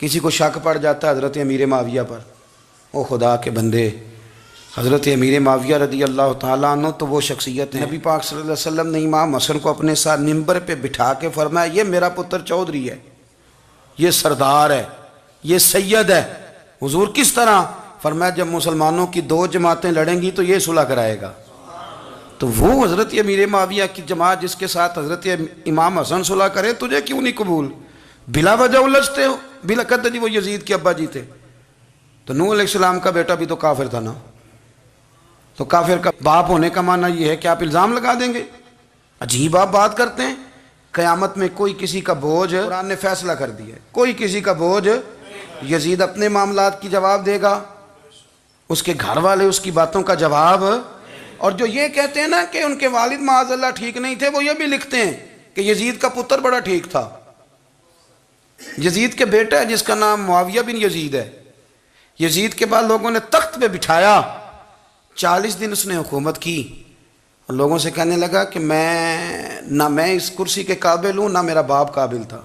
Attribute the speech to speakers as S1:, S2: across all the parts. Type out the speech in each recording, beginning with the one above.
S1: किसी को शक पड़ जाता है हज़रत अमीर माविया पर, ओ खुदा के बंदे, हज़रत अमीर माविया रदी अल्लाह ताला अन्हु तो वो शख्सियत है। नबी पाक सल्लल्लाहु अलैहि वसल्लम ने इमाम हसन को अपने साथ मिंबर पे बिठा के फरमाया, ये मेरा पुत्र चौधरी है, ये सरदार है, ये सैयद है। हुजूर किस तरह? फरमाया जब मुसलमानों की दो जमातें लड़ेंगी तो ये सुलह कराएगा। तो वो हज़रत अमीर माविया की जमात जिसके साथ हज़रत इमाम हसन सुलह करे, तुझे क्यों नहीं कबूल? बिला वजह उलझते हो। बिला कहते जी वो यजीद के अब्बा जी थे। तो नूह अलैहिस्सलाम का बेटा भी तो काफिर था ना, तो काफिर का बाप होने का माना ये है कि आप इल्ज़ाम लगा देंगे? अजीब आप बात करते हैं। क़यामत में कोई किसी का बोझ, कुरान ने फैसला कर दिया है, कोई किसी का बोझ, यजीद अपने मामलात की जवाब देगा, उसके घर वाले उसकी बातों का जवाब। और जो ये कहते हैं ना कि उनके वालिद माअज़ल्लाह ठीक नहीं थे, वो ये भी लिखते हैं कि यजीद का पुत्र बड़ा ठीक था। यजीद के बेटा है जिसका नाम मुआविया बिन यजीद है। यजीद के बाद लोगों ने तख्त पे बिठाया, 40 दिन उसने हुकूमत की और लोगों से कहने लगा कि मैं इस कुर्सी के काबिल हूँ, ना मेरा बाप काबिल था।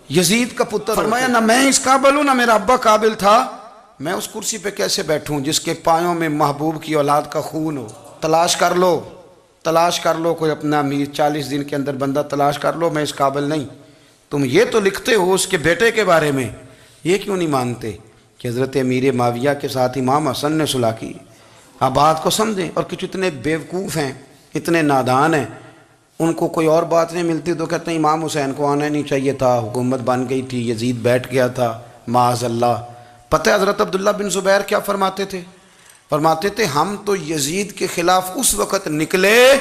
S1: यजीद का पुत्र फरमाया, ना मैं इस काबिल हूँ, ना मेरा अब्बा काबिल था, मैं उस कुर्सी पे कैसे बैठूं जिसके पायों में महबूब की औलाद का खून हो। तलाश कर लो, तलाश कर लो, कोई अपना अमीर 40 दिन के अंदर बंदा तलाश कर लो, मैं इस काबिल नहीं। तुम ये तो लिखते हो उसके बेटे के बारे में, ये क्यों नहीं मानते कि हज़रत अमीर माविया के साथ इमाम हसन ने सुलह की? आप बात को समझें। और कुछ इतने बेवकूफ़ हैं, इतने नादान हैं, उनको कोई और बात नहीं मिलती तो कहते हैं इमाम हुसैन को आना नहीं चाहिए था, हुकूमत बन गई थी, यजीद बैठ गया था, माअज़ल्लाह। पता है हज़रत अब्दुल्ला बिन ज़ुबैर क्या फरमाते थे? फरमाते थे हम तो यजीद के ख़िलाफ़ उस वक़्त निकले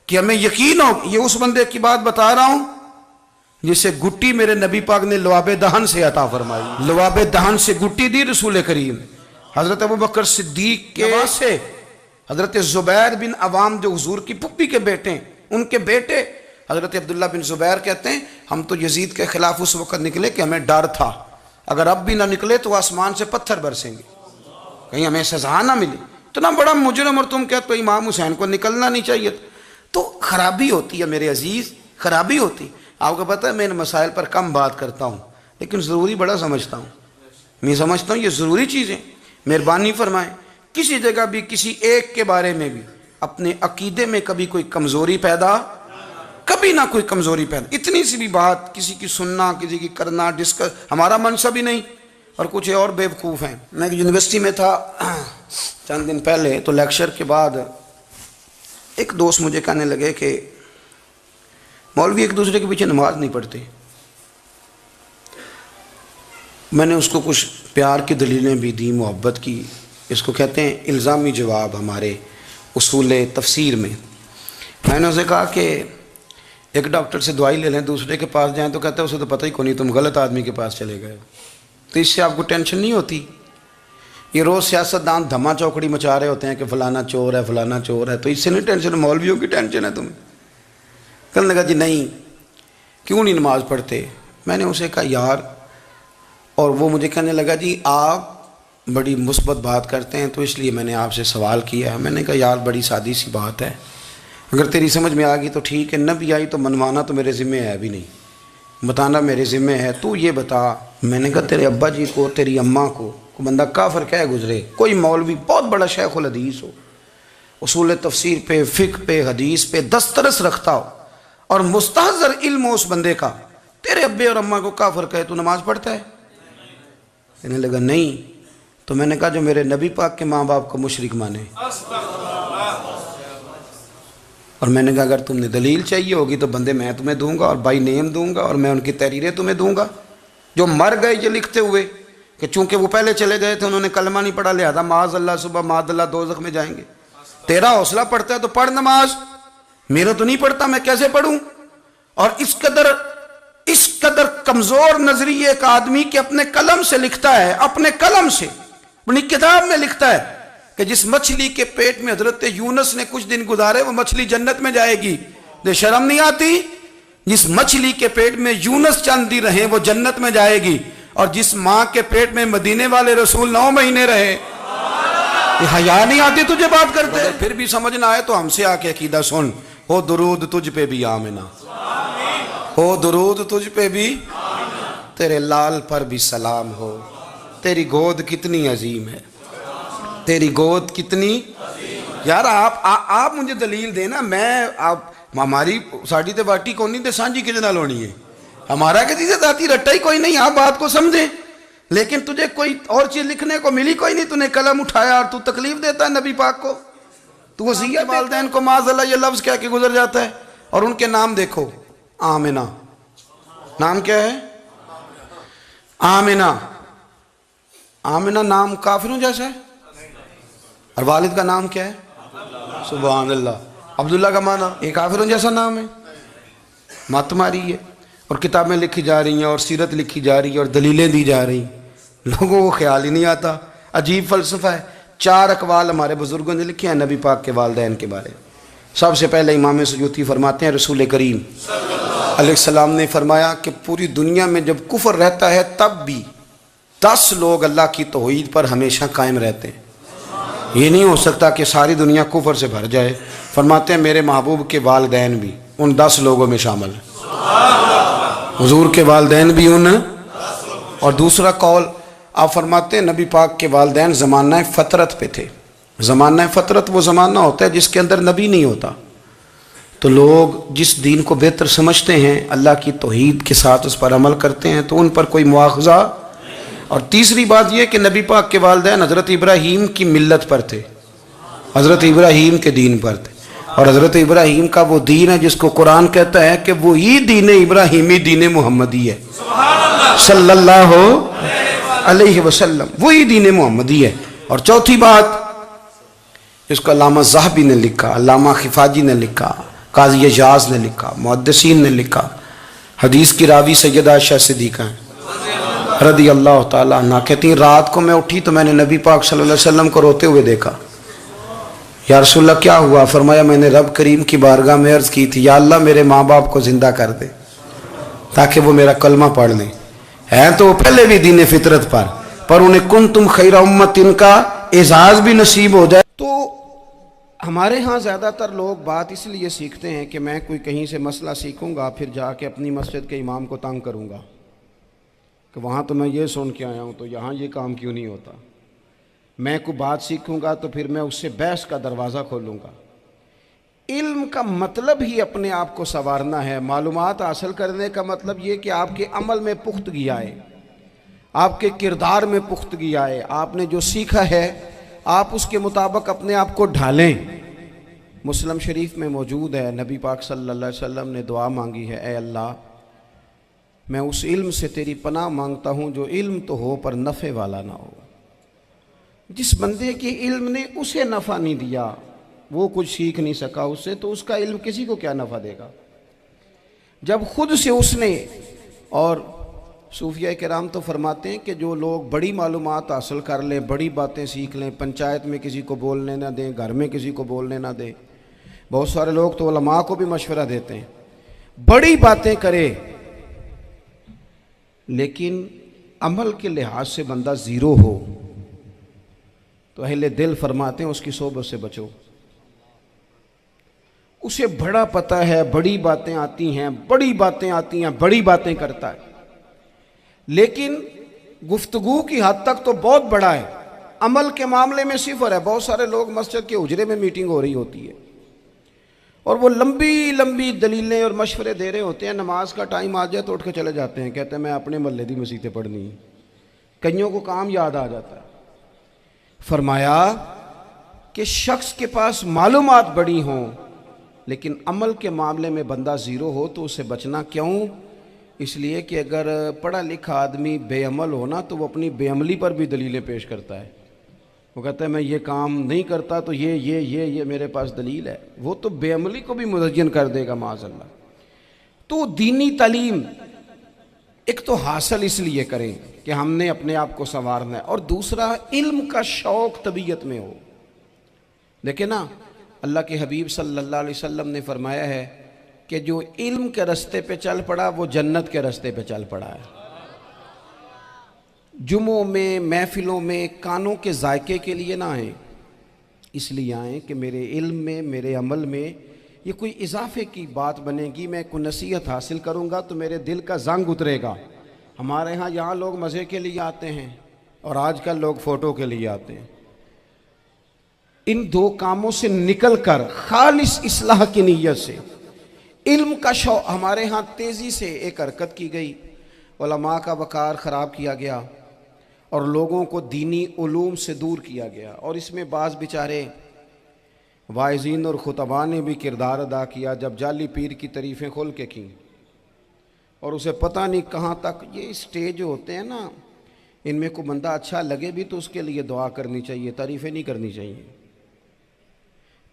S1: कि हमें यकीन हो, ये उस बंदे की बात बता रहा हूँ जिसे गुट्टी मेरे नबी पाक ने लुआबे दहन से अता फरमाई। लुआबे दहन से गुट्टी दी रसूल करीम। हज़रत अबू बकर सिद्दीक के से हज़रत ज़ुबैर बिन अवाम जो हुजूर की पुप्पी के बेटे हैं, उनके बेटे हज़रत अब्दुल्ला बिन ज़ुबैर कहते हैं हम तो यजीद के ख़िलाफ़ उस वक़्त निकले कि हमें डर था, अगर अब भी ना निकले तो आसमान से पत्थर बरसेंगे, कहीं हमें सजा ना मिले। इतना बड़ा मुजरिम और तुम कहते हो इमाम हुसैन को निकलना नहीं चाहिए। तो खराबी होती है मेरे अजीज़, खराबी होती। आपको पता है मैं इन मसाइल पर कम बात करता हूँ, लेकिन ज़रूरी बड़ा समझता हूँ। मैं समझता हूँ ये ज़रूरी चीज़ें। मेहरबानी फरमाएं, किसी जगह भी किसी एक के बारे में भी अपने अकीदे में कभी कोई कमज़ोरी पैदा, कभी ना कोई कमज़ोरी पैदा, इतनी सी भी बात किसी की सुनना, किसी की करना, डिस्कस, हमारा मनसब ही नहीं। और कुछ और बेवकूफ़ हैं। मैं यूनिवर्सिटी में था चंद दिन पहले, तो लेक्चर के बाद एक दोस्त मुझे कहने लगे कि मौलवी एक दूसरे के पीछे नमाज नहीं पढ़ते। मैंने उसको कुछ प्यार की दलीलें भी दी, मोहब्बत की। इसको कहते हैं इल्ज़ामी जवाब हमारे उसूल तफसीर में। मैंने उसे कहा कि एक डॉक्टर से दवाई ले लें, दूसरे के पास जाएं तो कहता है उसे तो पता ही को नहीं, तुम गलत आदमी के पास चले गए। तो इससे आपको टेंशन नहीं होती? ये रोज़ सियासतदान धमा चौकड़ी मचा रहे होते हैं कि फ़लाना चोर है, फ़लाना चोर है, तो इससे नहीं टेंशन, मौलवियों की टेंशन है तुम्हें। कहने लगा जी नहीं, क्यों नहीं नमाज़ पढ़ते? मैंने उसे कहा यार, और वो मुझे कहने लगा जी आप बड़ी मुस्बत बात करते हैं तो इसलिए मैंने आपसे सवाल किया है। मैंने कहा यार बड़ी सादी सी बात है, अगर तेरी समझ में आ गई तो ठीक है, न भी आई तो मनवाना तो मेरे ज़िम्मे है भी नहीं, बताना मेरे ज़िम्मे है। तू ये बता, मैंने कहा तेरे अब्बा जी को, तेरी अम्मा को बंदा काफिर कह गुजरे, कोई मौलवी बहुत बड़ा शेखुल हदीस हो, उसूल तफसीर पे, फ़िक़्ह पे, हदीस पे दस्तरस रखता हो और मुस्तहज़र इल्म हो उस बंदे का, तेरे अब्बे और अम्मा को काफिर कहे, तू नमाज़ पढ़ता है? कहने लगा नहीं। तो मैंने कहा जो मेरे नबी पाक के माँ बाप को मुशरिक माने। और मैंने कहा अगर तुमने दलील चाहिए होगी तो बंदे मैं तुम्हें दूंगा और बाई नेम दूंगा और मैं उनकी तहरीरें तुम्हें दूंगा। जो मर गए ये लिखते हुए कि चूंकि वो पहले चले गए थे, उन्होंने कलमा नहीं पढ़ा, लिहाजा माअज़ल्लाह सुबह माअज़ल्लाह दोज़ख में जाएंगे। तेरा हौसला पढ़ता है तो पढ़ नमाज, मेरा तो नहीं पढ़ता, मैं कैसे पढ़ूं? और इस कदर कमजोर नजरिए एक आदमी के अपने कलम से लिखता है, अपने कलम से अपनी किताब में लिखता है कि जिस मछली के पेट में हजरत यूनुस ने कुछ दिन गुजारे वो मछली जन्नत में जाएगी। दे शर्म नहीं आती? जिस मछली के पेट में यूनुस चंद दिन रहे वो जन्नत में जाएगी, और जिस माँ के पेट में मदीने वाले रसूल 9 महीने रहे, हया नहीं आती तुझे बात करते? अगर फिर भी समझ ना आए तो हमसे आके अकीदा सुन। हो दुरूद तुझ पे भी आमिना, हो दुरूद तुझ पे भी। तेरे लाल पर भी सलाम हो, तेरी गोद कितनी अजीम है, तेरी गोद कितनी। यार आप मुझे दलील देना, मैं आप हमारी साड़ी ते बाटी कौन नहीं ते सांझी किस नाल होनी है, हमारा किसी से जाती रट्टा ही कोई नहीं। आप बात को समझे, लेकिन तुझे कोई और चीज लिखने को मिली कोई नहीं, तूने कलम उठाया और तू तकलीफ देता है नबी पाक को। तू वसीयत वालिदैन को माज़अल्लाह ये लफ्ज कह के गुजर जाता है। और उनके नाम देखो, आमिना, नाम क्या है? आमिना। आमिना नाम काफिरों जैसा है। और वालिद का नाम क्या है? सुभान अल्लाह। अब्दुल्ला का माना एक काफिरों जैसा नाम है। मत मारी है। और किताबें लिखी जा रही हैं और सीरत लिखी जा रही है और दलीलें दी जा रही, लोगों को ख्याल ही नहीं आता। अजीब फ़लसफ़ा है। 4 अक़वाल हमारे बुज़ुर्गों ने लिखे हैं नबी पाक के वालिदैन के बारे में। सबसे पहले इमाम सयूती फरमाते हैं रसूल करीम अलैहिस्सलाम ने फरमाया कि पूरी दुनिया में जब कुफ्र रहता है तब भी 10 लोग अल्लाह की तौहीद पर हमेशा कायम रहते हैं। ये नहीं हो सकता कि सारी दुनिया कुफ्र से भर जाए। फरमाते हैं मेरे महबूब के वालिदैन भी उन 10 लोगों में शामिल हैं, हुजूर के वालिदैन भी उन। और दूसरा कौल आप फरमाते हैं नबी पाक के वालिदैन ज़माना फ़तरत पे थे। ज़माना फ़तरत वो ज़माना होता है जिसके अंदर नबी नहीं होता, तो लोग जिस दीन को बेहतर समझते हैं, अल्लाह की तौहीद के साथ उस पर अमल करते हैं, तो उन पर कोई मुआख़ज़ा। और तीसरी बात यह कि नबी पाक के वालिदैन हज़रत इब्राहीम की मिल्लत पर थे, हज़रत इब्राहीम के दीन पर थे। और हज़रत इब्राहीम का वो दीन है जिसको कुरान कहता है कि वो ही दीन इब्राहीमी दीन मोहम्मदी है सल्लल्लाहु अलैहि वसल्लम, वही दीन मोहम्मदी है। और चौथी बात इसको अल्लामा ज़हबी ने लिखा, अल्लामा खिफाजी ने लिखा, काज़ी एजाज ने लिखा, मुहद्दिसीन ने लिखा। हदीस की रावी सैयदा आयशा सिद्दीक़ा रदी अल्लाह ताला अन्हा कहती हैं रात को मैं उठी तो मैंने नबी पाक सल्लल्लाहु अलैहि वसल्लम को रोते हुए देखा। या रसूलल्लाह क्या हुआ? फरमाया मैंने रब करीम की बारगाह में अर्ज़ की थी, या अल्लाह मेरे माँ बाप को ज़िंदा कर दे ताकि वो मेरा कलमा पढ़ लें। हैं तो पहले भी दीन फितरत पर उन्हें कुंतुम खैरा उम्मतिन का एजाज भी नसीब हो जाए। तो हमारे यहाँ ज़्यादातर लोग बात इसलिए सीखते हैं कि मैं कोई कहीं से मसला सीखूँगा फिर जाके अपनी मस्जिद के इमाम को तंग करूँगा कि वहाँ तो मैं ये सुन के आया हूँ तो यहाँ ये काम क्यों नहीं होता। मैं कोई बात सीखूँगा तो फिर मैं उससे बहस का दरवाज़ा खोलूँगा। इल्म का मतलब ही अपने आप को संवारना है। मालूमात हासिल करने का मतलब ये कि आपके अमल में पुख्तगी आए, आपके किरदार में पुख्तगी आए, आपने जो सीखा है आप उसके मुताबिक अपने आप को ढालें। मुस्लिम शरीफ में मौजूद है नबी पाक सल्लल्लाहु अलैहि वसल्लम ने दुआ मांगी है, ए अल्लाह मैं उस इल्म से तेरी पनाह मांगता हूँ जो इल्म तो हो पर नफ़े वाला ना हो। जिस बंदे के इल्म ने उसे नफ़ा नहीं दिया, वो कुछ सीख नहीं सका उससे, तो उसका इल्म किसी को क्या नफ़ा देगा। जब खुद से उसने, और सूफिया किराम तो फरमाते हैं कि जो लोग बड़ी मालूमात हासिल कर लें, बड़ी बातें सीख लें, पंचायत में किसी को बोलने ना दें, घर में किसी को बोलने ना दें। बहुत सारे लोग तो उलमा को भी मशवरा देते हैं, बड़ी बातें करे, लेकिन अमल के लिहाज से बंदा ज़ीरो हो तो अहले दिल फरमाते हैं उसकी सोबत से बचो। उसे बड़ा पता है, बड़ी बातें आती हैं, बड़ी बातें आती हैं, बड़ी बातें करता है, लेकिन गुफ्तगू की हद तक तो बहुत बड़ा है, अमल के मामले में सिफर है। बहुत सारे लोग मस्जिद के हुजरे में मीटिंग हो रही होती है और वो लंबी लंबी दलीलें और मशवरे दे रहे होते हैं, नमाज का टाइम आ जाए तो उठ के चले जाते हैं, कहते हैं मैं अपने महल्ले दी मसीतें पढ़नी। कईयों को काम याद आ जाता है। फरमाया कि शख्स के पास मालूमात बड़ी हों लेकिन अमल के मामले में बंदा ज़ीरो हो तो उससे बचना क्यों? इसलिए कि अगर पढ़ा लिखा आदमी बेअमल हो ना तो वो अपनी बेअमली पर भी दलीलें पेश करता है। वो कहता है मैं ये काम नहीं करता तो ये मेरे पास दलील है। वो तो बेअमली को भी मुज़य्यन कर देगा माज़अल्लाह। तो दीनी तालीम एक तो हासिल इसलिए करें कि हमने अपने आप को संवारना है, और दूसरा इल्म का शौक़ तबीयत में हो। देखे ना, अल्लाह के हबीब सल्लल्लाहु अलैहि वसल्लम ने फरमाया है कि जो इल्म के रास्ते पे चल पड़ा वो जन्नत के रास्ते पे चल पड़ा है। जुमों में, महफिलों में कानों के जायके के लिए ना आए, इसलिए आए कि मेरे इल्म में, मेरे अमल में ये कोई इजाफे की बात बनेगी, मैं कोई नसीहत हासिल करूँगा तो मेरे दिल का जंग उतरेगा हमारे यहाँ लोग मज़े के लिए आते हैं और आजकल लोग फ़ोटो के लिए आते हैं। इन दो कामों से निकल कर खालिस इस्लाह की नीयत से इल्म का शौक़, हमारे यहाँ तेज़ी से एक हरकत की गई, उलमा का वक़ार ख़राब किया गया और लोगों को दीनी उलूम से दूर किया गया। और इसमें बाज़ बेचारे वाइज़ीन और खुतबा ने भी किरदार अदा किया, जब जाली पीर की तारीफ़ें खोल के की और उसे पता नहीं कहाँ तक। ये स्टेज होते हैं ना, इनमें कोई बंदा अच्छा लगे भी तो उसके लिए दुआ करनी चाहिए, तारीफ़ें नहीं करनी चाहिए।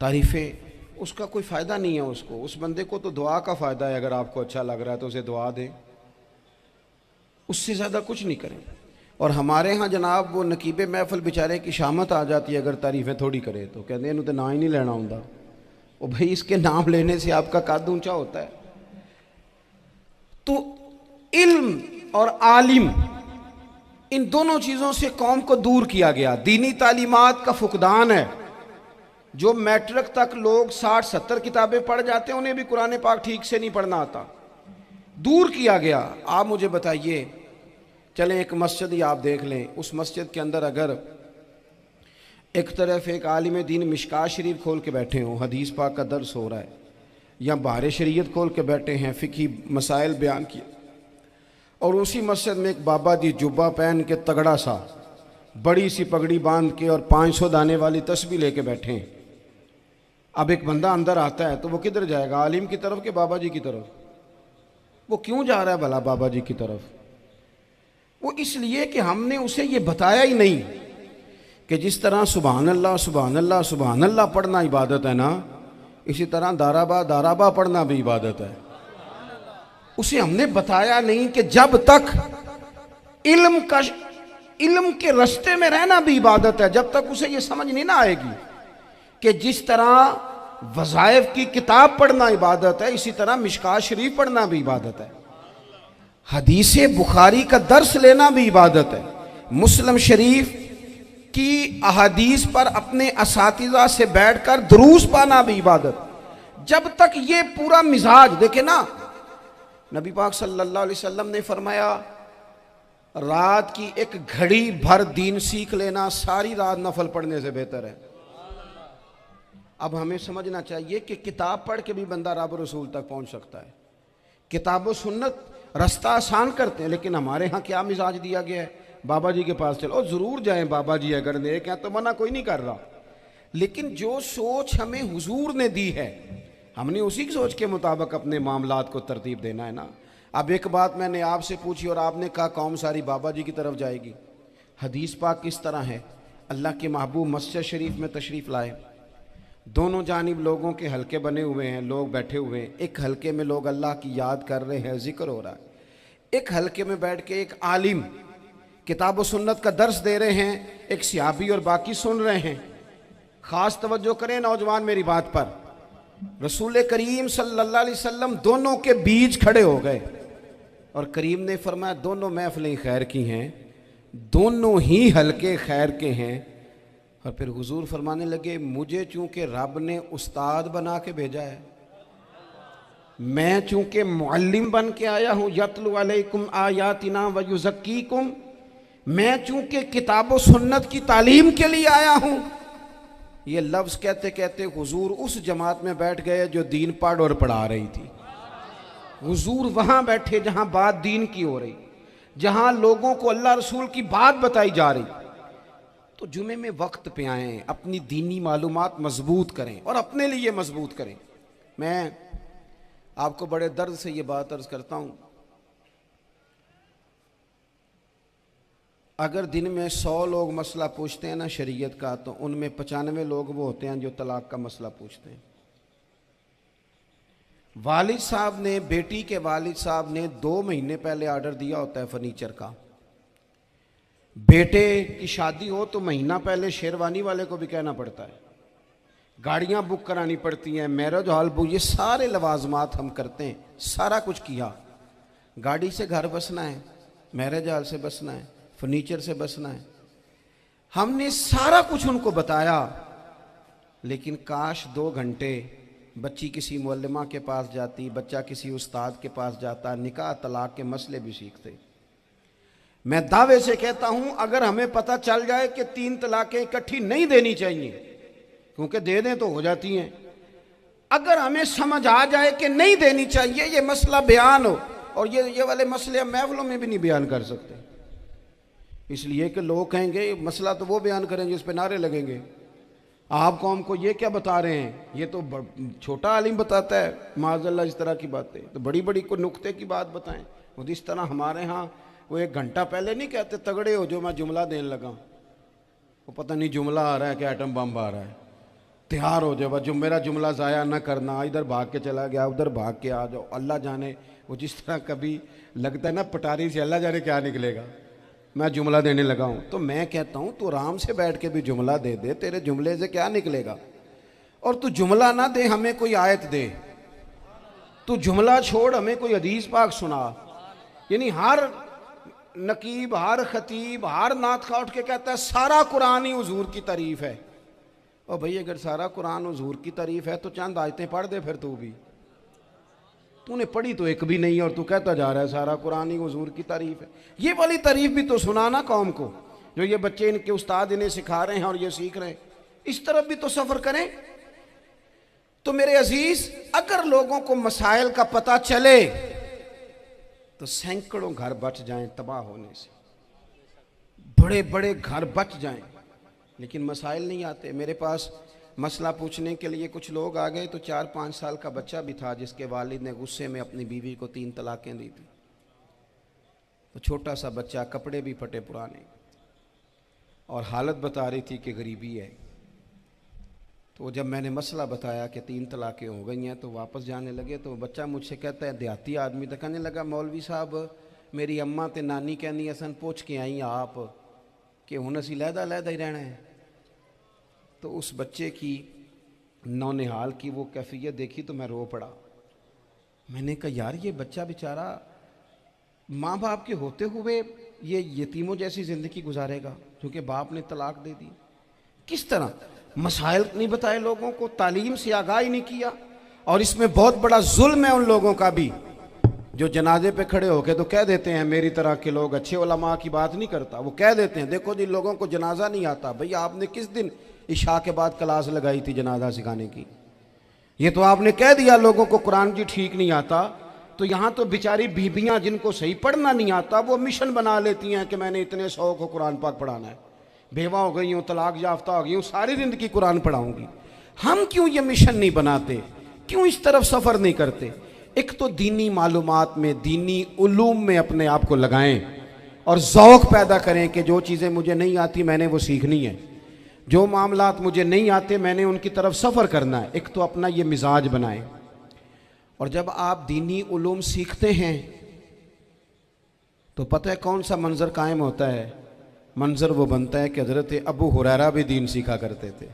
S1: तारीफ़ें उसका कोई फ़ायदा नहीं है, उसको, उस बंदे को तो दुआ का फ़ायदा है। अगर आपको अच्छा लग रहा है तो उसे दुआ दें, उससे ज़्यादा कुछ नहीं करें। और हमारे यहाँ जनाब वो नकीबे महफिल बेचारे की शामत आ जाती है, अगर तारीफ़ें थोड़ी करे तो कहते हैं इन्हों तो ना ही नहीं लेना होता। वो भाई इसके नाम लेने से आपका कद ऊंचा होता है। तो इल्म और आलिम, इन दोनों चीज़ों से कौम को दूर किया गया। दीनी तालीमात का फुकदान है। जो मैट्रिक तक लोग 60-70 किताबें पढ़ जाते हैं, उन्हें भी कुरान पाक ठीक से नहीं पढ़ना आता, दूर किया गया। आप मुझे बताइए, चलें एक मस्जिद ही आप देख लें, उस मस्जिद के अंदर अगर एक तरफ एक आलिम दीन मिशकात शरीफ खोल के बैठे हों, हदीस पाक का दर्स हो रहा है, या बाहर शरीयत खोल के बैठे हैं, फ़िक़ही मसाइल बयान किए, और उसी मस्जिद में एक बाबा जी जुब्बा पहन के तगड़ा सा बड़ी सी पगड़ी बांध के और 500 दाने वाली तस्बीह लेके बैठे हैं। अब एक बंदा अंदर आता है तो वो किधर जाएगा, आलिम की तरफ के बाबा जी की तरफ? वो क्यों जा रहा है भला बाबा जी की तरफ? वो इसलिए कि हमने उसे ये बताया ही नहीं कि जिस तरह सुभान अल्लाह सुभान अल्लाह सुभान अल्लाह पढ़ना इबादत है ना, इसी तरह दाराबा दाराबा पढ़ना भी इबादत है। उसे हमने बताया नहीं कि जब तक इल्म के रास्ते में रहना भी इबादत है। जब तक उसे ये समझ नहीं ना आएगी कि जिस तरह वज़ाइफ की किताब पढ़ना इबादत है, इसी तरह मिशकात शरीफ पढ़ना भी इबादत है, हदीस बुखारी का दर्स लेना भी इबादत है, मुस्लिम शरीफ की अहादीस पर अपने असातिज़ा से बैठकर दुरूस पाना भी इबादत। जब तक ये पूरा मिजाज देखे ना, नबी पाक सल्लल्लाहु अलैहि वसल्लम ने फरमाया, रात की एक घड़ी भर दीन सीख लेना सारी रात नफल पढ़ने से बेहतर है। अब हमें समझना चाहिए कि किताब पढ़ के भी बंदा रब रसूल तक पहुंच सकता है। किताब व सुन्नत रास्ता आसान करते हैं, लेकिन हमारे यहाँ क्या मिजाज दिया गया है, बाबा जी के पास चलो, ज़रूर जाएं बाबा जी अगर नेक हैं तो, मना कोई नहीं कर रहा, लेकिन जो सोच हमें हुजूर ने दी है, हमने उसी की सोच के मुताबिक अपने मामलात को तरतीब देना है ना। अब एक बात मैंने आपसे पूछी और आपने कहा कौम सारी बाबा जी की तरफ जाएगी। हदीस पाक किस तरह है, अल्लाह के महबूब मस्जिद शरीफ में तशरीफ़ लाए, दोनों जानिब लोगों के हलके बने हुए हैं, लोग बैठे हुए हैं। एक हलके में लोग अल्लाह की याद कर रहे हैं, जिक्र हो रहा है। एक हलके में बैठ के एक आलिम किताब व सुन्नत का दर्स दे रहे हैं, एक सियाबी और बाकी सुन रहे हैं। ख़ास तवज्जो करें नौजवान मेरी बात पर, रसूल करीम सल्लल्लाहु अलैहि वसल्लम दोनों के बीच खड़े हो गए और करीम ने फरमाया दोनों महफिलें खैर की हैं, दोनों ही हलके खैर के हैं। और फिर हुजूर फरमाने लगे, मुझे चूंकि रब ने उस्ताद बना के भेजा है, मैं चूंकि मुअल्लिम बन के आया हूँ, यतलु अलैकुम आयातिना व युज़क्कीकुम, मैं चूंकि किताब व सुन्नत की तालीम के लिए आया हूँ। ये लफ्ज़ कहते कहते हुजूर उस जमात में बैठ गए जो दीन पढ़ और पढ़ा रही थी। हुजूर वहाँ बैठे जहाँ बात दीन की हो रही, जहाँ लोगों को अल्लाह रसूल की बात बताई जा रही। तो जुमे में वक्त पे आएँ, अपनी दीनी मालूमात मजबूत करें और अपने लिए मजबूत करें। मैं आपको बड़े दर्द से ये बात अर्ज करता हूँ, अगर दिन में 100 लोग मसला पूछते हैं ना शरीयत का, तो उनमें 95 लोग वो होते हैं जो तलाक का मसला पूछते हैं। वालिद साहब ने, बेटी के वालिद साहब ने 2 महीने पहले ऑर्डर दिया होता है फर्नीचर का। बेटे की शादी हो तो महीना पहले शेरवानी वाले को भी कहना पड़ता है, गाड़ियां बुक करानी पड़ती हैं, मैरिज हॉल बुक, ये सारे लवाजमात हम करते हैं। सारा कुछ किया, गाड़ी से घर बसना है, मैरिज हॉल से बसना है, फर्नीचर से बसना है, हमने सारा कुछ उनको बताया। लेकिन काश 2 घंटे बच्ची किसी मुअल्लिमा के पास जाती, बच्चा किसी उस्ताद के पास जाता, निकाह तलाक के मसले भी सीखते। मैं दावे से कहता हूं अगर हमें पता चल जाए कि 3 तलाकें इकट्ठी नहीं देनी चाहिए, क्योंकि दे दें तो हो जाती हैं, अगर हमें समझ आ जाए कि नहीं देनी चाहिए, ये मसला बयान हो, और ये वाले मसले हम महफिलों में भी नहीं बयान कर सकते, इसलिए कि लोग कहेंगे मसला तो वो बयान करेंगे जिस पे नारे लगेंगे, आप कौम को ये क्या बता रहे हैं, ये तो छोटा आलिम बताता है माज़अल्लाह इस तरह की बातें, तो बड़ी बड़ी कोई नुक्ते की बात बताएं। वो इस तरह हमारे यहाँ वो 1 घंटा पहले नहीं कहते तगड़े हो जो मैं जुमला देने लगा, वो पता नहीं जुमला आ रहा है कि एटम बम आ रहा है, तैयार हो जाओ, जो मेरा जुमला ज़ाया ना करना, इधर भाग के चला गया उधर भाग के आ जाओ, अल्लाह जाने। वो जिस तरह कभी लगता है ना पटारी से, अल्लाह जाने क्या निकलेगा, मैं जुमला देने लगा हूं। तो मैं कहता हूं तू आराम से बैठ के भी जुमला दे दे, तेरे जुमले से क्या निकलेगा। और तू जुमला ना दे, हमें कोई आयत दे, तू जुमला छोड़ हमें कोई हदीस पाक सुना। यानी हर नकीब, हर खतीब, हर नात खा उठ के कहता है सारा कुरान ही हुजूर की तारीफ है। और भाई अगर सारा कुरान हुजूर की तारीफ है तो चंद आयतें पढ़ दे फिर तू भी, तूने पढ़ी तो एक भी नहीं और तू कहता जा रहा है सारा कुरान ही हुजूर की तारीफ है। ये वाली तारीफ भी तो सुनाना कौम को, जो ये बच्चे इनके उस्ताद इन्हें सिखा रहे हैं और ये सीख रहे हैं, इस तरफ भी तो सफर करें। तो मेरे अजीज, अगर लोगों को मसाइल का पता चले तो सैकड़ों घर बच जाएं तबाह होने से, बड़े बड़े घर बच जाएं, लेकिन मसाइल नहीं आते। मेरे पास मसला पूछने के लिए कुछ लोग आ गए, तो 4-5 साल का बच्चा भी था जिसके वालिद ने गुस्से में अपनी बीवी को 3 तलाकें दी थी। तो छोटा सा बच्चा, कपड़े भी फटे पुराने, और हालत बता रही थी कि गरीबी है। तो जब मैंने मसला बताया कि 3 तलाकें हो गई हैं तो वापस जाने लगे, तो बच्चा मुझसे कहता है, देहाती आदमी तो कहने लगा, मौलवी साहब मेरी अम्मा ते नानी कहनी असन पूछ के आई आप कि हुण असीं लहदा लहदा ही रहना है। तो उस बच्चे की नौनिहाल की वो कैफियत देखी तो मैं रो पड़ा। मैंने कहा यार ये बच्चा बेचारा माँ बाप के होते हुए ये यतीमों जैसी ज़िंदगी गुजारेगा, क्योंकि बाप ने तलाक दे दी। किस तरह मसाइल नहीं बताए लोगों को, तालीम से आगाही नहीं किया। और इसमें बहुत बड़ा जुल्म है उन लोगों का भी जो जनाजे पे खड़े होके तो कह देते हैं, मेरी तरह के लोग अच्छे उलमा की बात नहीं करता, वो कह देते हैं देखो जिन लोगों को जनाजा नहीं आता, भैया आपने किस दिन इशा के बाद क्लास लगाई थी जनाजा सिखाने की, ये तो आपने कह दिया लोगों को कुरान जी ठीक नहीं आता। तो यहाँ तो बेचारी बीबियाँ जिनको सही पढ़ना नहीं आता वो मिशन बना लेती हैं कि मैंने इतने 100 को कुरान पाक पढ़ाना है, बेवा हो गई हूँ, तलाक याफ्ता हो गई हूँ, सारी ज़िंदगी कुरान पढ़ाऊँगी। हम क्यों ये मिशन नहीं बनाते, क्यों इस तरफ सफ़र नहीं करते। एक तो दीनी मालूमात में, दीनी उलूम में अपने आप को लगाएं और ज़ौक़ पैदा करें कि जो चीज़ें मुझे नहीं आती मैंने वो सीखनी है, जो मामलात मुझे नहीं आते मैंने उनकी तरफ सफ़र करना है। एक तो अपना ये मिजाज बनाएं। और जब आप दीनी उलूम सीखते हैं तो पता है कौन सा मंज़र कायम होता है, मंज़र वो बनता है कि हज़रत अबू हुरैरा भी दीन सीखा करते थे,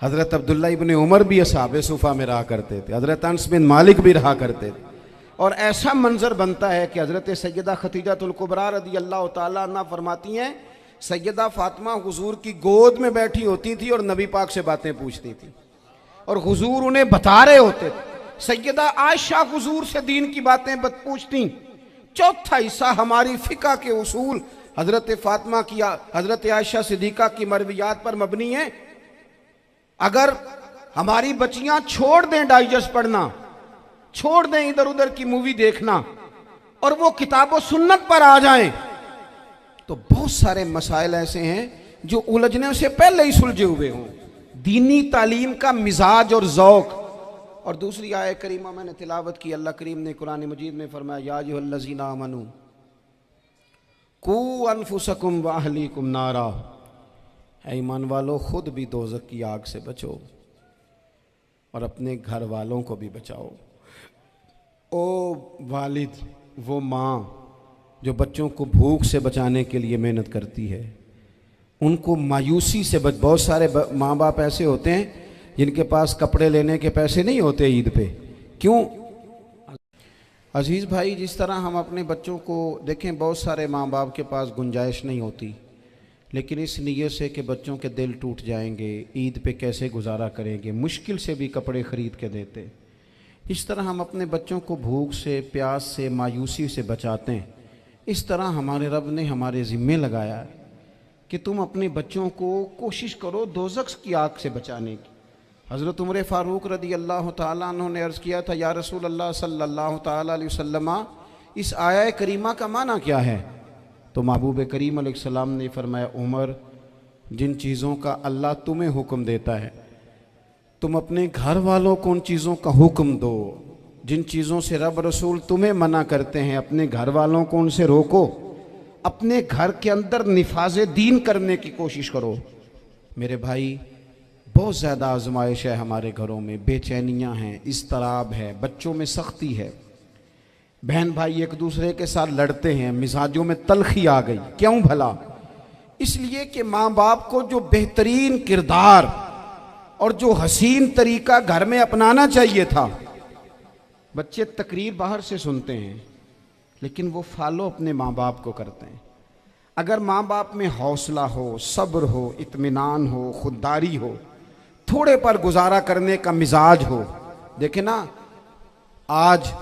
S1: हज़रत अब्दुल्ला इब्ने उमर भी असहाबे सुफ़ा में रहा करते थे, हज़रत अनस बिन मालिक भी रहा करते थे। और ऐसा मंज़र बनता है कि हज़रत सैयदा खतीजतुल कुबरा रज़ी अल्लाह तआला अन्हा फरमाती हैं, सैयदा फ़ातिमा हुजूर की गोद में बैठी होती थी और नबी पाक से बातें पूछती थी और हुजूर उन्हें बता रहे होते थे। सैयदा आयशा हुजूर से दीन की बातें पूछती। चौथा हिस्सा हमारी फ़िक़्ह के उसूल हज़रत फ़ातिमा की, हज़रत आयशा सिद्दीक़ा की मरवियात पर मबनी है। अगर हमारी बच्चियां छोड़ दें डाइजेस्ट पढ़ना, छोड़ दें इधर उधर की मूवी देखना और वो किताबों सुन्नत पर आ जाएं, तो बहुत सारे मसाइल ऐसे हैं जो उलझने से पहले ही सुलझे हुए हों। दीनी तालीम का मिजाज और ज़ौक़। और दूसरी आयत करीमा मैंने तिलावत की, अल्लाह करीम ने कुरान मजीद में फरमाया, या अय्युहल्लज़ीना आमनू कू अनफुसकुम व अहलीकुम नारा, ऐ ईमान वालों खुद भी दोज़ख की आग से बचो और अपने घर वालों को भी बचाओ। ओ वालिद, वो माँ जो बच्चों को भूख से बचाने के लिए मेहनत करती है, उनको मायूसी से बहुत सारे माँ बाप ऐसे होते हैं जिनके पास कपड़े लेने के पैसे नहीं होते ईद पे। क्यों अजीज़ भाई, जिस तरह हम अपने बच्चों को देखें, बहुत सारे माँ बाप के पास गुंजाइश नहीं होती, लेकिन इस नीयत से कि बच्चों के दिल टूट जाएंगे, ईद पे कैसे गुजारा करेंगे, मुश्किल से भी कपड़े ख़रीद के देते। इस तरह हम अपने बच्चों को भूख से, प्यास से, मायूसी से बचाते हैं इस तरह हमारे रब ने हमारे ज़िम्मे लगाया है कि तुम अपने बच्चों को कोशिश करो दोज़ख की आग से बचाने की। हज़रत उमर फ़ारूक रदी अल्लाह ताला अन्हु ने अर्ज़ किया था, या रसूल अल्लाह सल्लल्लाहु ताला अलैहि वसल्लम, इस आया करीमा का माना क्या है? तो महबूब करीम अलैहिस्सलाम ने फरमाया, उमर, जिन चीज़ों का अल्लाह तुम्हें हुक्म देता है तुम अपने घर वालों को उन चीज़ों का हुक्म दो, जिन चीज़ों से रब रसूल तुम्हें मना करते हैं अपने घर वालों को उनसे रोको, अपने घर के अंदर निफाज दीन करने की कोशिश करो। मेरे भाई, बहुत ज़्यादा आजमाइश है हमारे घरों में, बेचैनियाँ हैं, इस्तराब है, बच्चों में सख्ती है, बहन भाई एक दूसरे के साथ लड़ते हैं, मिजाजों में तलखी आ गई। क्यों भला? इसलिए कि माँ बाप को जो बेहतरीन किरदार और जो हसीन तरीका घर में अपनाना चाहिए था, बच्चे तकरीर बाहर से सुनते हैं लेकिन वो फॉलो अपने माँ बाप को करते हैं। अगर माँ बाप में हौसला हो, सब्र हो, इत्मीनान हो, खुददारी हो, थोड़े पर गुजारा करने का मिजाज हो। देखे ना, आज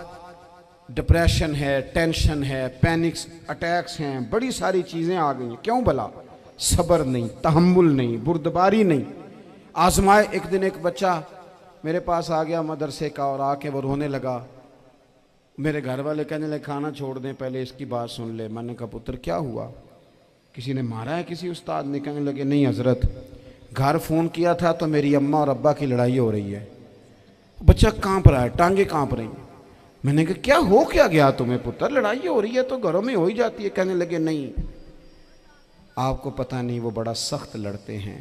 S1: डिप्रेशन है, टेंशन है, पैनिक्स अटैक्स हैं, बड़ी सारी चीज़ें आ गई हैं। क्यों भला? सब्र नहीं, तहम्मुल नहीं, बुर्दबारी नहीं। आजमाए। एक दिन एक बच्चा मेरे पास आ गया मदरसे का और आके वो रोने लगा। मेरे घर वाले कहने लगे खाना छोड़ दें, पहले इसकी बात सुन ले। मैंने कहा पुत्र क्या हुआ, किसी ने मारा है किसी उस्ताद ने? कहने लगे नहीं हजरत, घर फ़ोन किया था तो मेरी अम्मा और अब्बा की लड़ाई हो रही है। बच्चा कांप रहा है, टांगे कांप रही हैं। मैंने कहा क्या हो क्या गया तुम्हें पुत्र, लड़ाई हो रही है तो घरों में हो ही जाती है। कहने लगे नहीं, आपको पता नहीं, वो बड़ा सख्त लड़ते हैं।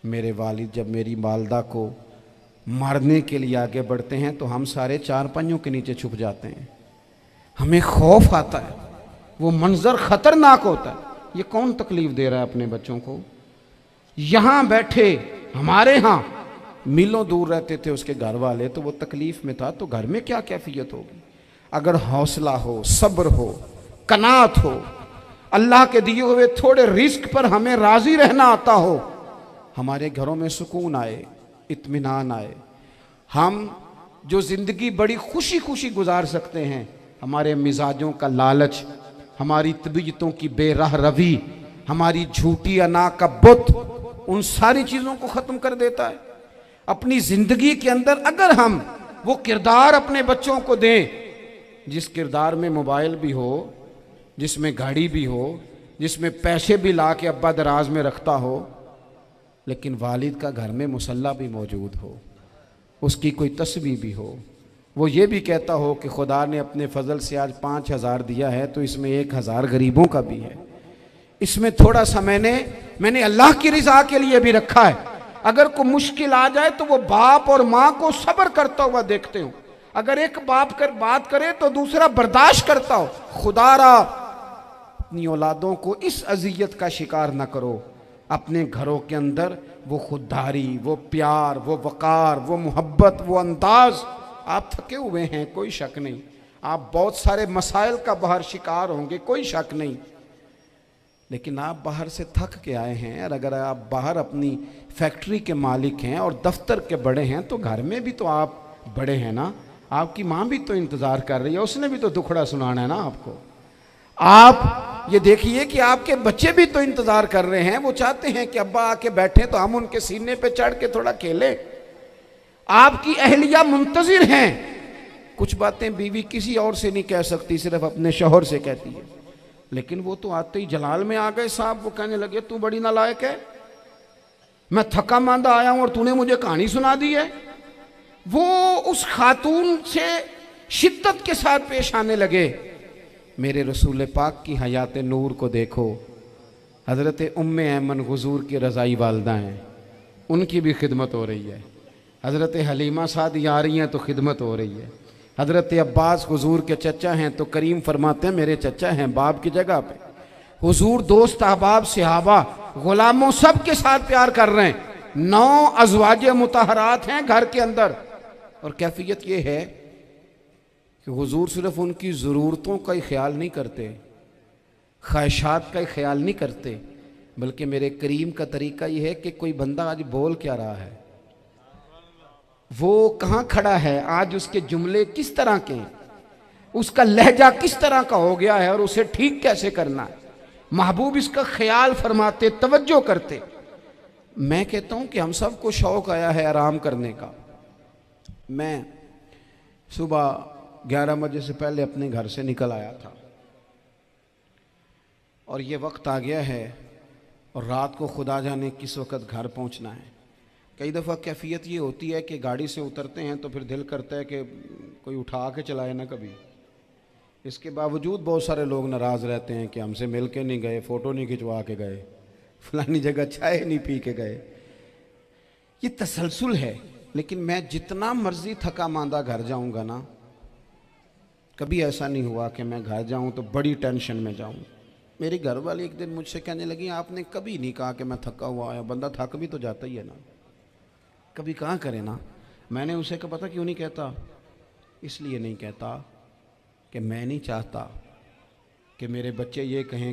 S1: मेरे वालिद जब मेरी वालदा को मारने के लिए आगे बढ़ते हैं तो हम सारे चारपाइयों के नीचे छुप जाते हैं, हमें खौफ आता है, वो मंजर खतरनाक होता है। ये कौन तकलीफ दे रहा है अपने बच्चों को? यहाँ बैठे हमारे यहाँ मीलों दूर रहते थे उसके घर वाले, तो वो तकलीफ में था, तो घर में क्या कैफियत होगी? अगर हौसला हो, सब्र हो, कनात हो, अल्लाह के दिए हुए थोड़े रिस्क पर हमें राजी रहना आता हो, हमारे घरों में सुकून आए, इत्मीनान आए, हम जो ज़िंदगी बड़ी खुशी खुशी गुजार सकते हैं। हमारे मिजाजों का लालच, हमारी तबीयतों की बेराह रवी, हमारी झूठी अना का बुत, उन सारी चीज़ों को ख़त्म कर देता है। अपनी ज़िंदगी के अंदर अगर हम वो किरदार अपने बच्चों को दें, जिस किरदार में मोबाइल भी हो, जिसमें गाड़ी भी हो, जिसमें पैसे भी ला के अब्बा दराज में रखता हो, लेकिन वालिद का घर में मुसल्ला भी मौजूद हो, उसकी कोई तस्वीर भी हो, वो ये भी कहता हो कि खुदा ने अपने फजल से आज 5,000 दिया है तो इसमें 1,000 गरीबों का भी है, इसमें थोड़ा सा मैंने अल्लाह की रिजा के लिए भी रखा है। अगर कोई मुश्किल आ जाए तो वो बाप और माँ को सब्र करता हुआ देखते हो। अगर एक बाप कर बात करे तो दूसरा बर्दाश्त करता हो। खुदारा अपनी औलादों को इस अजियत का शिकार न करो। अपने घरों के अंदर वो खुददारी, वो प्यार, वो वक़ार, वो मोहब्बत, वो अंदाज। आप थके हुए हैं, कोई शक नहीं, आप बहुत सारे मसाइल का बाहर शिकार होंगे, कोई शक नहीं, लेकिन आप बाहर से थक के आए हैं। और अगर आप बाहर अपनी फैक्ट्री के मालिक हैं और दफ्तर के बड़े हैं तो घर में भी तो आप बड़े हैं ना। आपकी माँ भी तो इंतज़ार कर रही है, उसने भी तो दुखड़ा सुनाना है ना आपको। आप ये देखिए कि आपके बच्चे भी तो इंतज़ार कर रहे हैं, वो चाहते हैं कि अब्बा आके बैठे तो हम उनके सीने पे चढ़ के थोड़ा खेलें। आपकी अहलिया मुंतज़िर हैं। कुछ बातें बीवी किसी और से नहीं कह सकती, सिर्फ अपने शौहर से कहती है, लेकिन वो तो आते ही जलाल में आ गए साहब। वो कहने लगे तू बड़ी नालायक है, मैं थका मांदा आया हूं और तूने मुझे कहानी सुना दी है। वो उस खातून से शिद्दत के साथ पेश आने लगे। मेरे रसूल पाक की हयात नूर को देखो, हज़रत उम्मे ऐमन हुजूर की रज़ाई वालदा हैं, उनकी भी खिदमत हो रही है। हज़रत हलीमा सादी आ रही हैं तो खिदमत हो रही है। हज़रत अब्बास हुजूर के चचा हैं तो करीम फरमाते हैं मेरे चचा हैं बाप की जगह पे। हुजूर दोस्त अहबाब सहाबा गुलामों सब के साथ प्यार कर रहे हैं। 9 अज़वाज मुतहरात हैं घर के अंदर। और कैफियत ये है कि हुजूर सिर्फ उनकी ज़रूरतों का ही ख्याल नहीं करते, ख्वाहिशात का ही ख्याल नहीं करते, बल्कि मेरे करीम का तरीका ये है कि कोई बंदा आज बोल क्या रहा है, वो कहाँ खड़ा है, आज उसके जुमले किस तरह के हैं, उसका लहजा किस तरह का हो गया है और उसे ठीक कैसे करना है। महबूब इसका ख्याल फरमाते, तवज्जो करते। मैं कहता हूं कि हम सबको शौक आया है आराम करने का। मैं सुबह 11 बजे से पहले अपने घर से निकल आया था और ये वक्त आ गया है और रात को खुदा जाने किस वक्त घर पहुंचना है। कई दफ़ा कैफियत ये होती है कि गाड़ी से उतरते हैं तो फिर दिल करता है कि कोई उठा के चलाए ना कभी। इसके बावजूद बहुत सारे लोग नाराज़ रहते हैं कि हमसे मिल के नहीं गए, फ़ोटो नहीं खिंचवा के गए, फलानी जगह चाय नहीं पी के गए। ये तसलसल है। लेकिन मैं जितना मर्जी थका मांदा घर जाऊंगा ना, कभी ऐसा नहीं हुआ कि मैं घर जाऊं तो बड़ी टेंशन में जाऊं। मेरी घर वाली एक दिन मुझसे कहने लगी, आपने कभी नहीं कहा कि मैं थका हुआ आया। बंदा थक भी तो जाता ही है ना, कभी कहाँ करे ना। मैंने उसे कहा पता क्यों नहीं कहता? इसलिए नहीं कहता कि मैं नहीं चाहता कि मेरे बच्चे ये कहें